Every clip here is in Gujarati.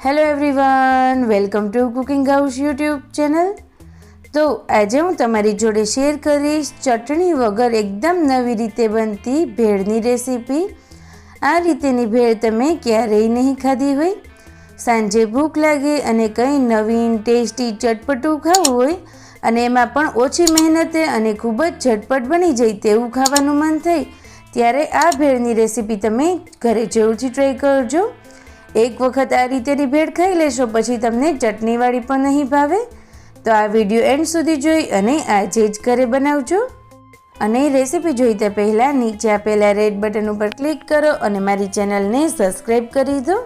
Hello everyone, welcome to cooking house YouTube channel. તો આજે હું તમારી જોડે શેર કરીશ ચટણી વગર એકદમ નવી રીતે બનતી ભેળની રેસીપી। આ રીતેની ભેળ તમે ક્યારેય નહીં ખાધી હોય। સાંજે ભૂખ લાગે અને કંઈ નવીન ટેસ્ટી ચટપટું ખાવું હોય અને એમાં પણ ઓછી મહેનતે અને ખૂબ જ ઝટપટ બની જાય તેવું ખાવાનું મન થાય ત્યારે આ ભેળની રેસીપી તમે ઘરે જરૂરથી ટ્રાય કરજો। એક વખત આ રીતેની ભેળ ખાઈ લેશો પછી તમને ચટણીવાળી પણ નહીં ભાવે। તો આ વિડીયો એન્ડ સુધી જોઈ અને આજે જ ઘરે બનાવજો। અને રેસીપી જોઈતા પહેલાં નીચે આપેલા રેડ બટન ઉપર ક્લિક કરો અને મારી ચેનલને સબસ્ક્રાઈબ કરી દો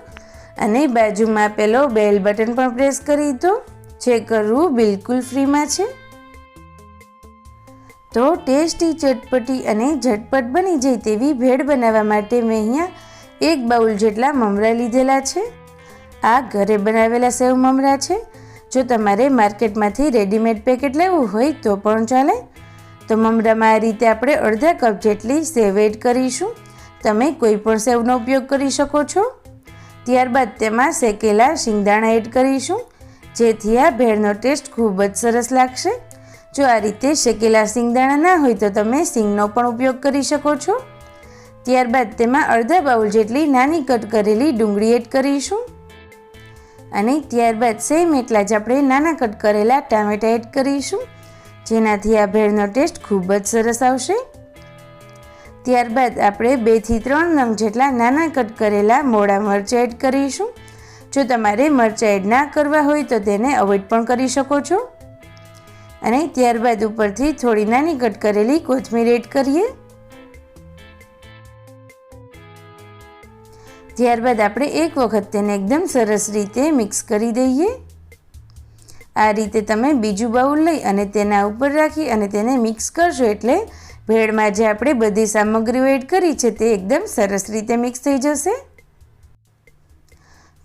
અને બાજુમાં આપેલો બેલ બટન પણ પ્રેસ કરી દો, જે કરવું બિલકુલ ફ્રીમાં છે। તો ટેસ્ટી, ચટપટી અને ઝટપટ બની જાય તેવી ભેળ બનાવવા માટે મેં અહીંયા 1 બાઉલ જેટલા મમરા લીધેલા છે। આ ઘરે બનાવેલા સેવ મમરા છે। જો તમારે માર્કેટમાંથી રેડીમેડ પેકેટ લેવું હોય તો પણ ચાલે। તો મમરામાં આ રીતે આપણે અડધા કપ જેટલી સેવ એડ કરીશું। તમે કોઈ પણ સેવનો ઉપયોગ કરી શકો છો। ત્યારબાદ તેમાં શેકેલા શિંગદાણા એડ કરીશું, જેથી આ ભેળનો ટેસ્ટ ખૂબ જ સરસ લાગશે। જો આ રીતે શેકેલા શિંગદાણા ના હોય તો તમે સિંગનો પણ ઉપયોગ કરી શકો છો। ત્યારબાદ તેમાં અડધા બાઉલ જેટલી નાની કટ કરેલી ડુંગળી એડ કરીશું અને ત્યારબાદ સેમ એટલા જ આપણે નાના કટ કરેલા ટામેટાં એડ કરીશું, જેનાથી આ ભેળનો ટેસ્ટ ખૂબ જ સરસ આવશે। ત્યારબાદ આપણે 2 થી 3 નંગ જેટલા નાના કટ કરેલા મોળા મરચાં એડ કરીશું। જો તમારે મરચાં એડ ના કરવા હોય તો તેને અવોઇડ પણ કરી શકો છો। અને ત્યારબાદ ઉપરથી થોડી નાની કટ કરેલી કોથમીર એડ કરીએ। ત્યારબાદ આપણે એક વખત તેને એકદમ સરસ રીતે મિક્સ કરી દઈએ। આ રીતે તમે બીજું બાઉલ લઈ અને તેના ઉપર રાખી અને તેને મિક્સ કરશો એટલે ભેળમાં જે આપણે બધી સામગ્રીઓ એડ કરી છે તે એકદમ સરસ રીતે મિક્સ થઈ જશે।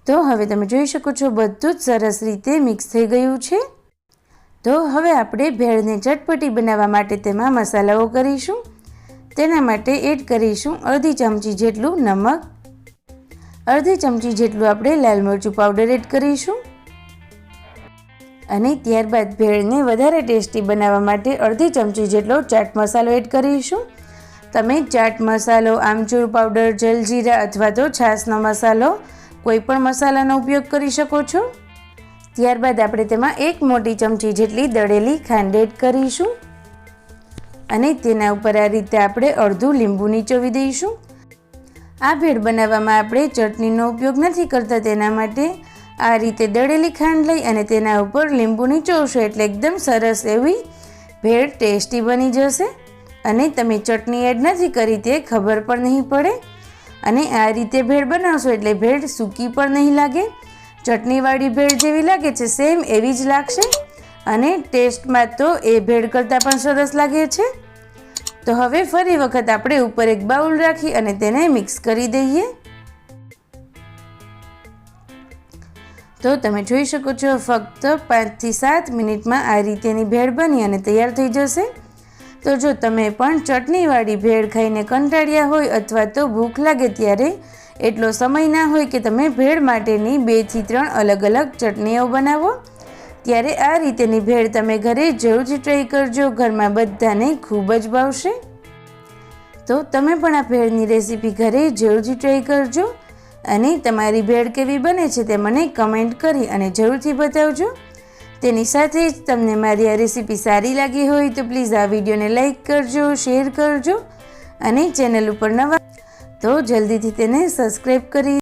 તો હવે તમે જોઈ શકો છો બધું જ સરસ રીતે મિક્સ થઈ ગયું છે। તો હવે આપણે ભેળને ચટપટી બનાવવા માટે તેમાં મસાલાઓ કરીશું। તેના માટે એડ કરીશું અડધી ચમચી જેટલું નમક, અડધી ચમચી જેટલું આપણે લાલ મરચું પાવડર એડ કરીશું અને ત્યારબાદ ભેળને વધારે ટેસ્ટી બનાવવા માટે અડધી ચમચી જેટલો ચાટ મસાલો એડ કરીશું। તમે ચાટ મસાલો, આમચૂર પાવડર, જલજીરા અથવા તો છાશનો મસાલો કોઈ પણ મસાલાનો ઉપયોગ કરી શકો છો। ત્યારબાદ આપણે તેમાં 1 મોટી ચમચી જેટલી દળેલી ખાંડ એડ કરીશું અને તેના ઉપર આ રીતે આપણે અડધું લીંબુ નીચોવી દઈશું। આ ભેળ બનાવવામાં આપણે ચટણીનો ઉપયોગ નથી કરતા, તેના માટે આ રીતે દળેલી ખાંડ લઈ અને તેના ઉપર લીંબુ નીચોવશો એટલે એકદમ સરસ એવી ભેળ ટેસ્ટી બની જશે અને તમે ચટણી એડ નથી કરી તે ખબર પણ નહીં પડે। અને આ રીતે ભેળ બનાવશો એટલે ભેળ સૂકી પણ નહીં લાગે, ચટણીવાળી ભેળ જેવી લાગે છે સેમ એવી જ લાગશે અને ટેસ્ટમાં તો એ ભેળ કરતાં પણ સરસ લાગે છે। તો હવે ફરી વખત આપણે ઉપર એક બાઉલ રાખી અને તેને મિક્સ કરી દઈએ। તો તમે જોઈ શકો છો ફક્ત 5 થી 7 મિનિટમાં આ રીતેની ભેળ બની અને તૈયાર થઈ જશે। તો જો તમે પણ ચટણીવાળી ભેળ ખાઈને કંટાળ્યા હોય અથવા તો ભૂખ લાગે ત્યારે એટલો સમય ના હોય કે તમે ભેળ માટેની 2 થી 3 અલગ અલગ ચટણીઓ બનાવો, ત્યારે આ રીતેની ભેળ તમે ઘરે જરૂરથી ટ્રાય કરજો। ઘરમાં બધાને ખૂબ જ ભાવશે। તો તમે પણ આ ભેળની રેસીપી ઘરે જરૂરથી ટ્રાય કરજો અને તમારી ભેળ કેવી બને છે તે મને કમેન્ટ કરી અને જરૂરથી બતાવજો। તેની સાથે જ તમને મારી આ રેસીપી સારી લાગી હોય તો પ્લીઝ આ વિડીયોને લાઈક કરજો, શેર કરજો અને ચેનલ ઉપર નવા તો જલ્દીથી તેને સબસ્ક્રાઈબ કરી